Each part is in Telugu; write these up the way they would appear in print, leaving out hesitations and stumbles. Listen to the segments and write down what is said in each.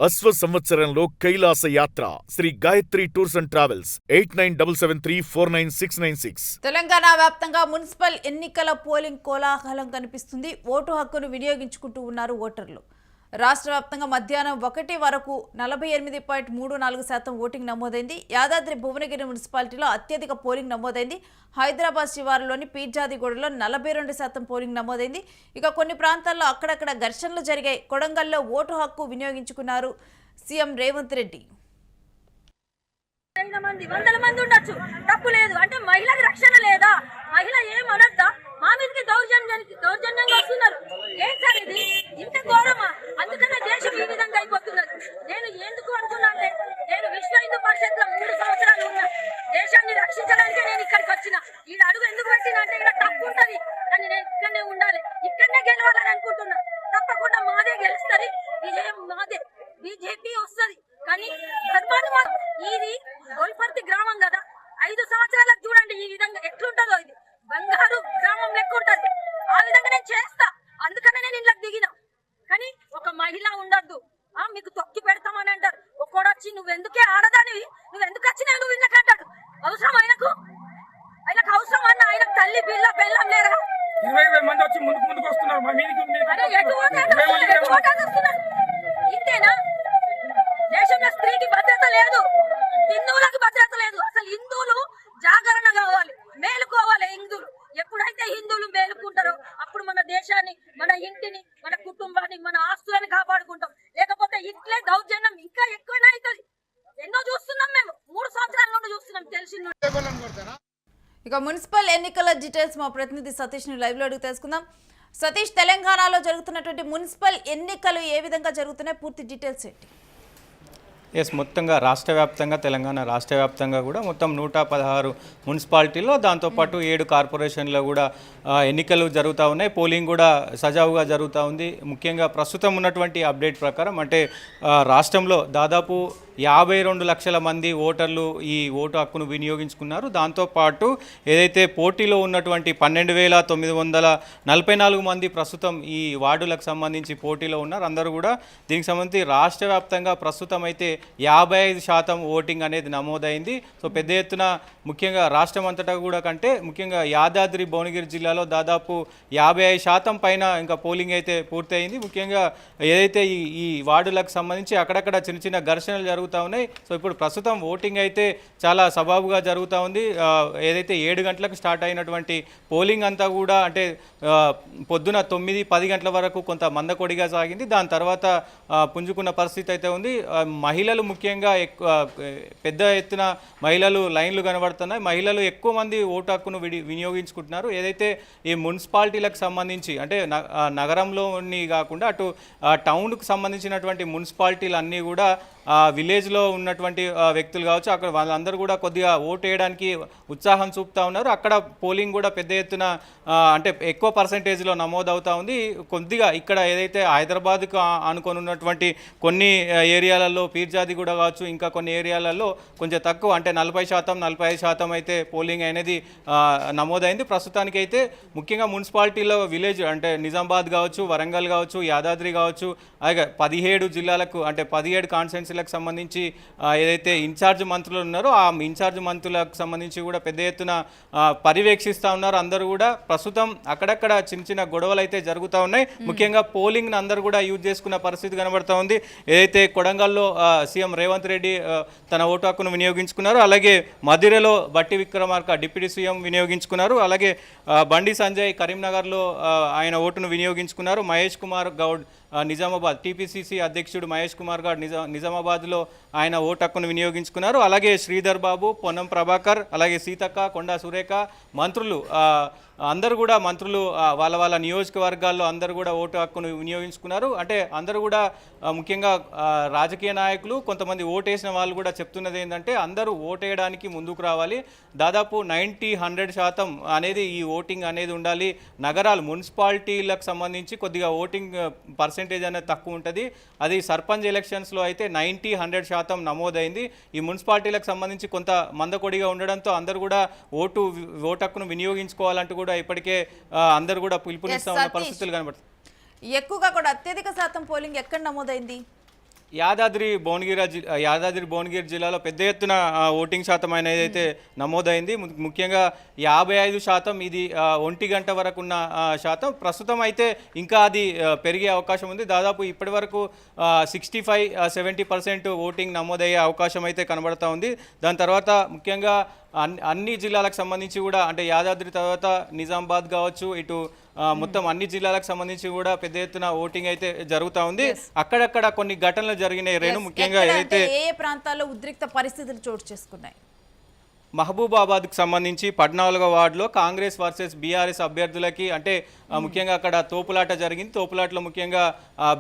అశ్వ సంవత్సరంలో కైలాస యాత్ర Sri Gayatri tours and travels 8977349696. Telangana వ్యాప్తంగా మున్సిపల్ ఎన్నికల పోలింగ్ కోలాహలం కనిపిస్తుంది. ఓటు హక్కును వినియోగించుకుంటూ ఉన్నారు ఓటర్లు. రాష్ట్ర వ్యాప్తంగా మధ్యాహ్నం 1 వరకు 48.34% ఓటింగ్ నమోదైంది. యాదాద్రి భువనగిరి మున్సిపాలిటీలో అత్యధిక పోలింగ్ నమోదైంది. హైదరాబాద్ శివారులోని పీర్జాదిగూడలో 42% పోలింగ్ నమోదైంది. ఇక కొన్ని ప్రాంతాల్లో అక్కడక్కడ ఘర్షణలు జరిగాయి. కొడంగల్లో ఓటు హక్కు వినియోగించుకున్నారు సీఎం రేవంత్ రెడ్డి. వందల మంది ఉండొచ్చు, తప్పు లేదు అంటే మహిళకి రక్షణ లేదా? మహిళ ఏమనద్దా? మా మీదకి దౌర్జన్యంగా వస్తున్నారు. ఏం సార్ ఇది? ఇంత ఘోరమా? అందుకనే దేశం ఈ విధంగా అయిపోతున్నది. నేను ఎందుకు అనుకున్నా అంటే, నేను విశ్వ హిందూ పరిషత్ లో 3 సంవత్సరాలు ఉన్నా. దేశాన్ని రక్షించడానికే నేను ఇక్కడికి వచ్చిన. ఈ అడుగు ఎందుకు పెట్టినా అంటే, ఇక్కడ తప్పు ఉంటది కానీ నేను ఇక్కడనే ఉండాలి, ఇక్కడనే గెలవాలని అనుకుంటున్నా. తప్పకుండా మాదే గెలుస్తుంది, విజయం మాదే, బీజేపీ వస్తుంది. కానీ ఇది గోల్పర్తి గ్రామం కదా, 5 సంవత్సరాలకు చూడండి ఈ విధంగా ఎట్లుంటదో. ఇది బంగారు గ్రామం లెక్క ఉంటది. ఆ విధంగా నేను చేస్తా, అందుకనే నేను ఇంట్లోకి దిగిన. కానీ ఒక మహిళ ఉండద్దు, మీకు తొక్కి పెడతామని అంటారు. ఒక్కోడొచ్చి నువ్వెందుకే ఆడదానివి, నువ్వెందుకు వచ్చినా నువ్వు ఇళ్ళకంటాడు. అవసరం ఆయనకు అవసరం అన్న? ఆయనకు తల్లి పిల్ల బెల్లం లేరా? 20 మంది వచ్చి ముందుకు వస్తున్నారు. ఇంతేనా? దేశంలో స్త్రీకి భద్రత లేదు, హిందువులకు భద్రత లేదు. అసలు హిందువులు జాగరణ కావాలి, మేలుకోవాలి. హిందువులు ఎప్పుడైతే హిందువులు మేలుకుంటారో అప్పుడు మన దేశాన్ని, మన ఇంటిని, మన కుటుంబాన్ని, మన ఆస్తులను కాపాడుకుంటాం. లేకపోతే ఇట్లే దౌర్జన్యం ఇంకా ఎక్కువనే అవుతుంది. ఎన్నో చూస్తున్నాం, మేము 3 సంవత్సరాల నుండి చూస్తున్నాం. తెలిసింది. ఇక మున్సిపల్ ఎన్నికల డీటెయిల్స్ మా ప్రతినిధి సతీష్ ని లైవ్ లో అడిగి తెలుసుకుందాం. సతీష్, తెలంగాణలో జరుగుతున్నటువంటి మున్సిపల్ ఎన్నికలు ఏ విధంగా జరుగుతున్నాయి, పూర్తి డీటెయిల్స్ ఏంటి? మొత్తంగా రాష్ట్ర వ్యాప్తంగా, తెలంగాణ రాష్ట్ర వ్యాప్తంగా కూడా మొత్తం 116 మున్సిపాలిటీల్లో, దాంతోపాటు 7 కార్పొరేషన్లో కూడా ఎన్నికలు జరుగుతూ ఉన్నాయి. పోలింగ్ కూడా సజావుగా జరుగుతూ ఉంది. ముఖ్యంగా ప్రస్తుతం ఉన్నటువంటి అప్డేట్ ప్రకారం అంటే రాష్ట్రంలో దాదాపు 52 లక్షల మంది ఓటర్లు ఈ ఓటు హక్కును వినియోగించుకున్నారు. దాంతోపాటు ఏదైతే పోటీలో ఉన్నటువంటి 12,944 మంది ప్రస్తుతం ఈ వార్డులకు సంబంధించి పోటీలో ఉన్నారు. అందరూ కూడా దీనికి సంబంధించి రాష్ట్ర వ్యాప్తంగా ప్రస్తుతం అయితే 55% ఓటింగ్ అనేది నమోదైంది. సో పెద్ద ఎత్తున ముఖ్యంగా రాష్ట్రం అంతటా కూడా కంటే ముఖ్యంగా యాదాద్రి భువనగిరి జిల్లాలో దాదాపు 55% పైన ఇంకా పోలింగ్ అయితే పూర్తయింది. ముఖ్యంగా ఏదైతే ఈ వార్డులకు సంబంధించి అక్కడక్కడ చిన్న చిన్న ఘర్షణలు జరుగుతూ ఉన్నాయి. సో ఇప్పుడు ప్రస్తుతం ఓటింగ్ అయితే చాలా సబాబుగా జరుగుతూ ఉంది. ఏదైతే 7 గంటలకు స్టార్ట్ అయినటువంటి పోలింగ్ అంతా కూడా అంటే పొద్దున 9-10 గంటల వరకు కొంత మందకొడిగా సాగింది. దాని తర్వాత పుంజుకున్న పరిస్థితి అయితే ఉంది. మహిళలు ముఖ్యంగా పెద్ద ఎత్తున మహిళలు లైన్లు కనబడుతున్నాయి. మహిళలు ఎక్కువ మంది ఓటు హక్కును వినియోగించుకుంటున్నారు. ఏదైతే ఈ మున్సిపాలిటీలకు సంబంధించి అంటే నగరంలోని కాకుండా అటు టౌన్కు సంబంధించినటువంటి మున్సిపాలిటీలు అన్నీ కూడా విలేజ్లో ఉన్నటువంటి వ్యక్తులు కావచ్చు, అక్కడ వాళ్ళందరూ కూడా కొద్దిగా ఓటు వేయడానికి ఉత్సాహం చూపుతూ ఉన్నారు. అక్కడ పోలింగ్ కూడా పెద్ద ఎత్తున అంటే ఎక్కువ పర్సంటేజ్లో నమోదవుతూ ఉంది. కొద్దిగా ఇక్కడ ఏదైతే హైదరాబాద్కు అనుకొని ఉన్నటువంటి కొన్ని ఏరియాలలో పీర్జాది కూడా కావచ్చు, ఇంకా కొన్ని ఏరియాలలో కొంచెం తక్కువ అంటే 40%, 45% అయితే పోలింగ్ అనేది నమోదైంది. ప్రస్తుతానికి అయితే ముఖ్యంగా మున్సిపాలిటీలో విలేజ్ అంటే నిజామాబాద్ కావచ్చు, వరంగల్ కావచ్చు, యాదాద్రి కావచ్చు, అలాగే 17 జిల్లాలకు అంటే 17 కాన్స్టిట్యున్సీలకు సంబంధించి ఏదైతే ఇన్ఛార్జ్ మంత్రులు ఉన్నారో ఆ ఇన్ఛార్జ్ మంత్రులకు సంబంధించి కూడా పెద్ద ఎత్తున పర్యవేక్షిస్తూ ఉన్నారు. అందరూ కూడా ప్రస్తుతం అక్కడక్కడ చిన్న చిన్న గొడవలు అయితే జరుగుతూ ఉన్నాయి. ముఖ్యంగా పోలింగ్ని అందరూ కూడా యూజ్ చేసుకున్న పరిస్థితి కనబడుతూ ఉంది. ఏదైతే కొడంగల్లో సీఎం రేవంత్ రెడ్డి తన ఓటు హక్కును వినియోగించుకున్నారు, అలాగే మధిరలో బట్టి విక్రమార్క డిప్యూటీ సీఎం వినియోగించుకున్నారు, అలాగే బండి సంజయ్ కరీంనగర్లో ఆయన ఓటును వినియోగించుకున్నారు. మహేష్ కుమార్ గౌడ్ నిజామాబాద్ టీపీసీసీ అధ్యక్షుడు మహేష్ కుమార్ గౌడ్ నిజామాబాద్లో ఆయన ఓటు హక్కును వినియోగించుకున్నారు. అలాగే శ్రీధర్ బాబు, పొన్నం ప్రభాకర్, అలాగే సీతక్క, కొండా సురేఖ మంత్రులు అందరూ కూడా మంత్రులు వాళ్ళ వాళ్ళ నియోజకవర్గాల్లో అందరూ కూడా ఓటు హక్కును వినియోగించుకున్నారు. అంటే అందరూ కూడా ముఖ్యంగా రాజకీయ నాయకులు కొంతమంది ఓటేసిన వాళ్ళు కూడా చెప్తున్నది ఏంటంటే అందరూ ఓటేయడానికి ముందుకు రావాలి. దాదాపు 90-100% అనేది ఈ ఓటింగ్ అనేది ఉండాలి. నగరాలు మున్సిపాలిటీలకు సంబంధించి కొద్దిగా ఓటింగ్ పర్సెంటేజ్ అనేది తక్కువ ఉంటుంది. అది సర్పంచ్ ఎలక్షన్స్లో అయితే 90-100% నమోదైంది. ఈ మున్సిపాలిటీలకు సంబంధించి కొంత మందకొడిగా ఉండడంతో అందరూ కూడా ఓటు హక్కును వినియోగించుకోవాలంటూ కూడా ఇప్పటికే అందరూ కూడా పిలుపునిస్తా ఉన్న పరిస్థితులు కనబడుతుంది. ఎక్కువగా కూడా అత్యధిక శాతం పోలింగ్ ఎక్కడ నమోదైంది? యాదాద్రి భువనగిరి జిల్లాలో పెద్ద ఎత్తున ఓటింగ్ శాతం అనేది అయితే నమోదైంది. ముఖ్యంగా 55% ఇది 1 గంట వరకు ఉన్న శాతం. ప్రస్తుతం అయితే ఇంకా అది పెరిగే అవకాశం ఉంది. దాదాపు ఇప్పటి వరకు 65-70% ఓటింగ్ నమోదయ్యే అవకాశం అయితే కనబడతా ఉంది. దాని తర్వాత ముఖ్యంగా అన్ని జిల్లాలకు సంబంధించి కూడా, అంటే యాదాద్రి తర్వాత నిజామాబాద్ కావచ్చు, ఇటు మొత్తం అన్ని జిల్లాలకు సంబంధించి కూడా పెద్ద ఎత్తున ఓటింగ్ అయితే జరుగుతూ ఉంది. అక్కడక్కడ కొన్ని ఘటనలు జరిగినాయి రేణు. ముఖ్యంగా ఏదైతే ఏ ప్రాంతాల్లో ఉద్రిక్త పరిస్థితులు చోటు చేసుకున్నాయి? మహబూబాబాద్కు సంబంధించి 14వ వార్డులో కాంగ్రెస్ వర్సెస్ బీఆర్ఎస్ అభ్యర్థులకి, అంటే ముఖ్యంగా అక్కడ తోపులాట జరిగింది. తోపులాటలో ముఖ్యంగా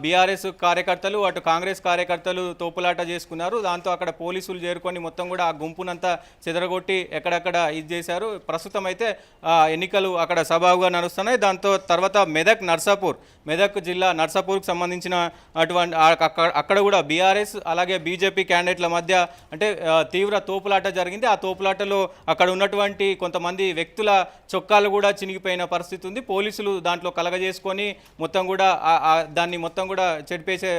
బీఆర్ఎస్ కార్యకర్తలు అటు కాంగ్రెస్ కార్యకర్తలు తోపులాట చేసుకున్నారు. దాంతో అక్కడ పోలీసులు చేరుకొని మొత్తం కూడా ఆ గుంపునంతా చెదరగొట్టి ఎక్కడక్కడ ఇది చేశారు. ప్రస్తుతం అయితే ఎన్నికలు అక్కడ సజావుగా నడుస్తున్నాయి. దాంతో తర్వాత మెదక్ జిల్లా నర్సాపూర్కు సంబంధించిన అటువంటి అక్కడ కూడా బీఆర్ఎస్ అలాగే బీజేపీ క్యాండిడేట్ల మధ్య అంటే తీవ్ర తోపులాట జరిగింది. ఆ తోపులాటలో అక్కడ ఉన్నటువంటి కొంతమంది వ్యక్తుల చొక్కాలు కూడా చినిగిపోయిన పరిస్థితి ఉంది. పోలీసులు దాంట్లో కలగజేసుకొని మొత్తం కూడా దాన్ని మొత్తం కూడా చెడిపేసే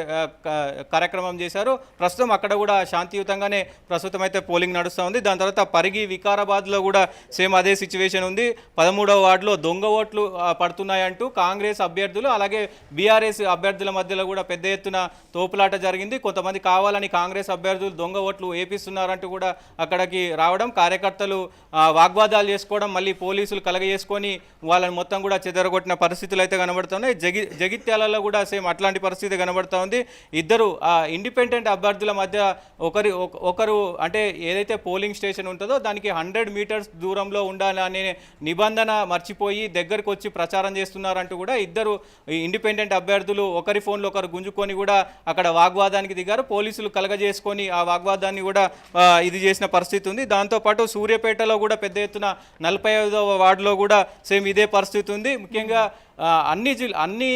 కార్యక్రమం చేశారు. ప్రస్తుతం అక్కడ కూడా శాంతియుతంగానే ప్రస్తుతం అయితే పోలింగ్ నడుస్తూ ఉంది. దాని తర్వాత పరిగి వికారాబాద్లో కూడా సేమ్ అదే సిచ్యువేషన్ ఉంది. 13వ వార్డులో దొంగ ఓట్లు పడుతున్నాయంటూ కాంగ్రెస్ అభ్యర్థులు అలాగే బీఆర్ఎస్ అభ్యర్థుల మధ్యలో కూడా పెద్ద ఎత్తున తోపులాట జరిగింది. కొంతమంది కావాలని కాంగ్రెస్ అభ్యర్థులు దొంగ ఓట్లు వేపిస్తున్నారంటూ కూడా అక్కడికి రావడం, కార్యకర్తలు వాగ్వాదాలు చేసుకోవడం, మళ్ళీ పోలీసులు కలగజేసుకొని వాళ్ళని మొత్తం కూడా చెదరగొట్టిన పరిస్థితులు అయితే కనబడుతున్నాయి. జగిత్యాలలో కూడా సేమ్ అట్లాంటి పరిస్థితి కనబడుతూ ఉంది. ఇద్దరు ఇండిపెండెంట్ అభ్యర్థుల మధ్య ఒకరు అంటే ఏదైతే పోలింగ్ స్టేషన్ ఉంటుందో దానికి 100 మీటర్స్ దూరంలో ఉండాలనే నిబంధన మర్చిపోయి దగ్గరకు వచ్చి ప్రచారం చేస్తున్నారంటూ కూడా ఇద్దరు ఇండిపెండెంట్ అభ్యర్థులు ఒకరి ఫోన్లో ఒకరు గుంజుకొని కూడా అక్కడ వాగ్వాదానికి దిగారు. పోలీసులు కలగజేసుకొని ఆ వాగ్వాదాన్ని కూడా ఇది చేసిన పరిస్థితి ఉంది. దాంతోపాటు సూర్యాపేటలో కూడా పెద్ద ఎత్తున 45వ వార్డులో కూడా సేమ్ ఇదే పరిస్థితి ఉంది. ముఖ్యంగా అన్ని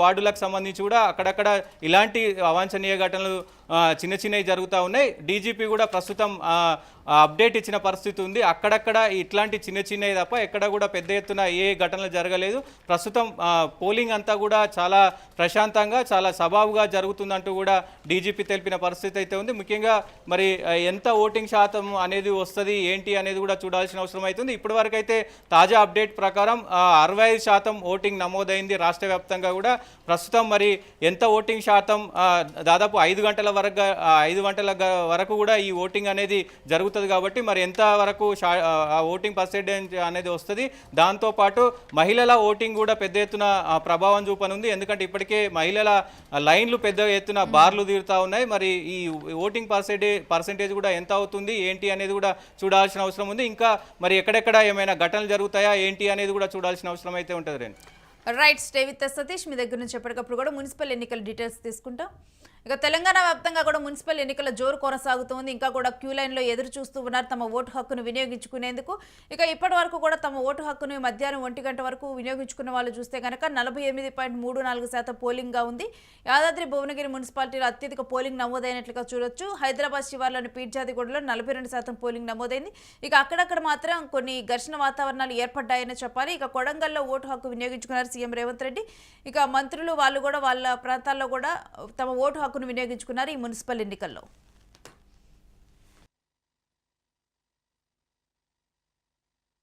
వార్డులకు సంబంధించి కూడా అక్కడక్కడ ఇలాంటి అవాంఛనీయ ఘటనలు చిన్నవి జరుగుతూ ఉన్నాయి. డీజీపీ కూడా ప్రస్తుతం అప్డేట్ ఇచ్చిన పరిస్థితి ఉంది. అక్కడక్కడ ఇట్లాంటి చిన్నవి తప్ప ఎక్కడ కూడా పెద్ద ఎత్తున ఏ ఘటనలు జరగలేదు. ప్రస్తుతం పోలింగ్ అంతా కూడా చాలా ప్రశాంతంగా చాలా సజావుగా జరుగుతుందంటూ కూడా డీజీపీ తెలిపిన పరిస్థితి అయితే ఉంది. ముఖ్యంగా మరి ఎంత ఓటింగ్ శాతం అనేది వస్తుంది ఏంటి అనేది కూడా చూడాల్సిన అవసరం అవుతుంది. ఇప్పటివరకు అయితే తాజా అప్డేట్ ప్రకారం 65% ఓటింగ్ నమోదైంది రాష్ట్ర వ్యాప్తంగా కూడా. ప్రస్తుతం మరి ఎంత ఓటింగ్ శాతం దాదాపు 5 గంటల వరకు కూడా ఈ ఓటింగ్ అనేది జరుగుతుంది కాబట్టి మరి ఎంత వరకు ఓటింగ్ పర్సెంటేజ్ అనేది వస్తుంది. దాంతోపాటు మహిళల ఓటింగ్ కూడా పెద్ద ఎత్తున ప్రభావం చూపనుంది. ఎందుకంటే ఇప్పటికే మహిళల లైన్లు పెద్ద ఎత్తున బార్లు తీరుతూ ఉన్నాయి. మరి ఈ ఓటింగ్ పర్సెంటేజ్ కూడా ఎంత అవుతుంది ఏంటి అనేది కూడా చూడాల్సిన అవసరం ఉంది. ఇంకా మరి ఎక్కడెక్కడ ఏమైనా ఘటనలు జరుగుతాయా ఏంటి అనేది కూడా చూడాల్సిన అవసరం అయితే ఉంటుంది. Right, stay with Satish. మీ దగ్గర నుంచి ఎప్పటికప్పుడు కూడా మున్సిపల్ ఎన్నికల డీటెయిల్స్ తీసుకుంటాం. ఇక తెలంగాణ వ్యాప్తంగా కూడా మున్సిపల్ ఎన్నికల జోరు కొనసాగుతోంది. ఇంకా కూడా క్యూ లైన్లో ఎదురు చూస్తూ ఉన్నారు తమ ఓటు హక్కును వినియోగించుకునేందుకు. ఇక ఇప్పటి వరకు కూడా తమ ఓటు హక్కును మధ్యాహ్నం 1 గంట వరకు వినియోగించుకున్న వాళ్ళు చూస్తే కనుక 48.34% పోలింగ్గా ఉంది. యాదాద్రి భువనగిరి మున్సిపాలిటీలో అత్యధిక పోలింగ్ నమోదైనట్లుగా చూడొచ్చు. హైదరాబాద్ శివార్లోని పీర్జాదిగూడలో 42% పోలింగ్ నమోదైంది. ఇక అక్కడక్కడ మాత్రం కొన్ని ఘర్షణ వాతావరణాలు ఏర్పడ్డాయని చెప్పాలి. ఇక కొడంగల్లో ఓటు హక్కు వినియోగించుకున్నారు సీఎం రేవంత్ రెడ్డి. ఇక మంత్రులు వాళ్ళు కూడా వాళ్ళ ప్రాంతాల్లో కూడా తమ ఓటు హక్కును వినియోగించుకున్నారు ఈ మున్సిపల్ ఎన్నికల్లో.